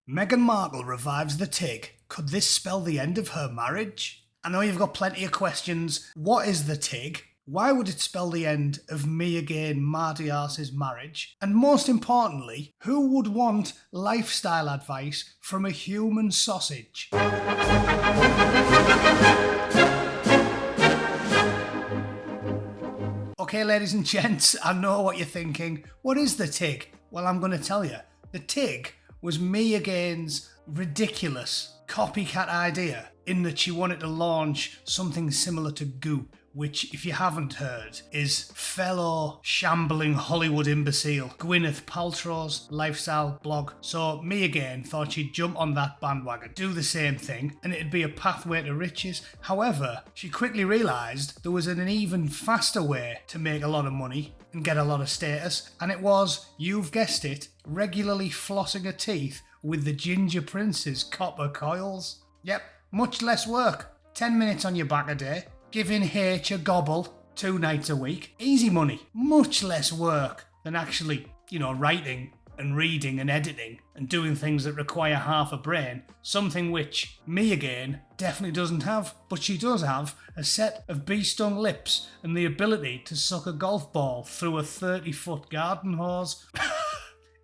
Meghan Markle revives the TIG. Could this spell the end of her marriage? I know you've got plenty of questions. What is the TIG? Why would it spell the end of me again, Marty Arse's marriage? And most importantly, who would want lifestyle advice from a human sausage? Okay, ladies and gents, I know what you're thinking. What is the TIG? Well, I'm going to tell you. The TIG was me again's ridiculous copycat idea in that she wanted to launch something similar to Goop, which, if you haven't heard, is fellow shambling Hollywood imbecile Gwyneth Paltrow's lifestyle blog. So me again thought she'd jump on that bandwagon, do the same thing, and it'd be a pathway to riches. However, she quickly realised there was an even faster way to make a lot of money and get a lot of status, and it was, you've guessed it, regularly flossing her teeth with the Ginger Prince's copper coils. Yep, much less work. 10 minutes on your back a day. Giving H a gobble 2 nights a week. Easy money. Much less work than actually, writing and reading and editing and doing things that require half a brain. Something which me again definitely doesn't have. But she does have a set of bee-stung lips and the ability to suck a golf ball through a 30-foot garden hose.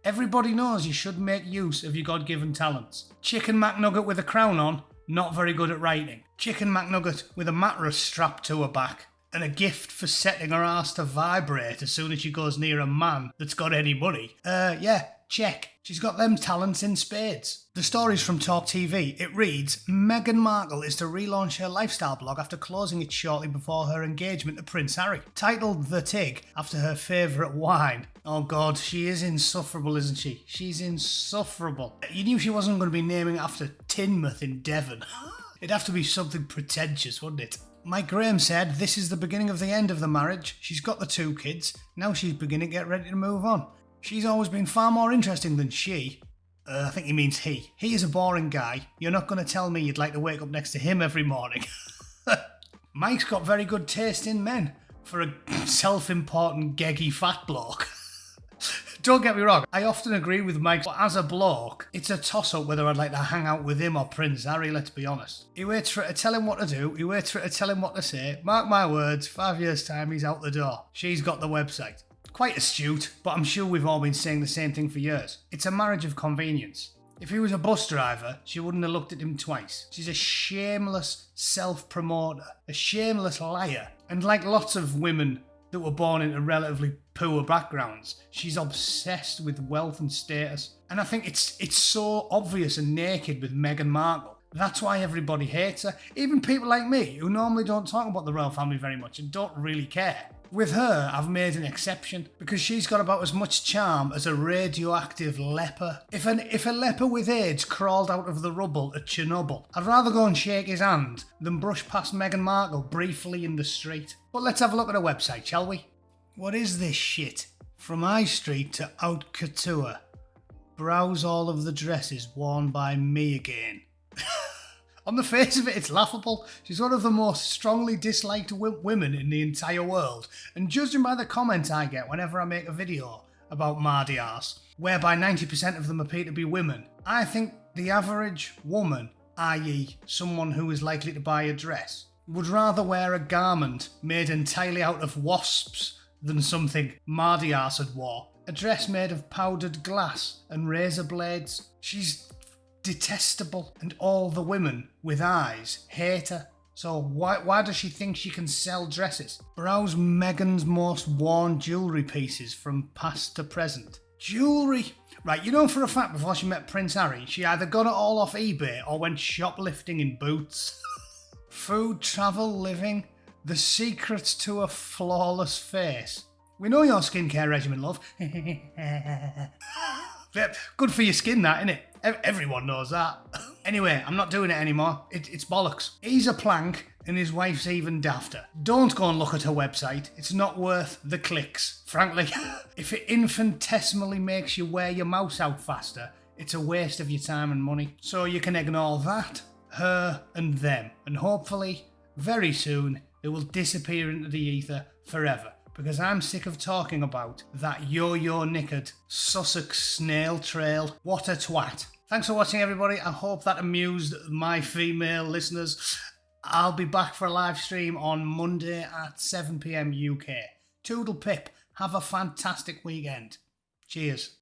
Everybody knows you should make use of your God-given talents. Chicken McNugget with a crown on, not very good at writing. Chicken McNugget with a mattress strapped to her back and a gift for setting her ass to vibrate as soon as she goes near a man that's got any money. Yeah, check. She's got them talents in spades. The story's from Talk TV. It reads, Meghan Markle is to relaunch her lifestyle blog after closing it shortly before her engagement to Prince Harry. Titled The TIG, after her favourite wine. Oh God, she is insufferable, isn't she? She's insufferable. You knew she wasn't going to be naming it after Teignmouth in Devon. It'd have to be something pretentious, wouldn't it? Mike Graham said, this is the beginning of the end of the marriage. She's got the 2 kids. Now she's beginning to get ready to move on. She's always been far more interesting than she. I think he means he. He is a boring guy. You're not going to tell me you'd like to wake up next to him every morning. Mike's got very good taste in men for a self-important, geggy fat bloke. Don't get me wrong, I often agree with Mike, but as a bloke, it's a toss-up whether I'd like to hang out with him or Prince Harry, let's be honest. He waits for her to tell him what to do, he waits for her to tell him what to say. Mark my words, 5 years' time, he's out the door. She's got the website. Quite astute, but I'm sure we've all been saying the same thing for years. It's a marriage of convenience. If he was a bus driver, she wouldn't have looked at him twice. She's a shameless self-promoter, a shameless liar, and like lots of women that were born into relatively poor backgrounds, she's obsessed with wealth and status. And I think it's so obvious and naked with Meghan Markle. That's why everybody hates her. Even people like me, who normally don't talk about the royal family very much and don't really care. With her, I've made an exception, because she's got about as much charm as a radioactive leper. If a leper with AIDS crawled out of the rubble at Chernobyl, I'd rather go and shake his hand than brush past Meghan Markle briefly in the street. But let's have a look at her website, shall we? What is this shit? From High Street to Haute Couture. Browse all of the dresses worn by me again. On the face of it, it's laughable. She's one of the most strongly disliked women in the entire world. And judging by the comments I get whenever I make a video about Mardy Arse, whereby 90% of them appear to be women, I think the average woman, i.e. someone who is likely to buy a dress, would rather wear a garment made entirely out of wasps than something Mardy Arse had wore. A dress made of powdered glass and razor blades. She's detestable, and all the women with eyes hate her. So why does she think she can sell dresses? Browse Meghan's most worn jewellery pieces from past to present. Jewellery? Right, you know for a fact before she met Prince Harry, she either got it all off eBay or went shoplifting in Boots. Food, travel, living, the secrets to a flawless face. We know your skincare regimen, love. Good for your skin, that, innit? Everyone knows that. Anyway, I'm not doing it anymore. It's bollocks. He's a plank and his wife's even dafter. Don't go and look at her website. It's not worth the clicks, frankly. If it infinitesimally makes you wear your mouse out faster, it's a waste of your time and money. So you can ignore that, her and them. And hopefully, very soon, it will disappear into the ether forever. Because I'm sick of talking about that yo-yo knickered Sussex snail trail. What a twat. Thanks for watching, everybody. I hope that amused my female listeners. I'll be back for a live stream on Monday at 7 p.m. UK. Toodle pip. Have a fantastic weekend. Cheers.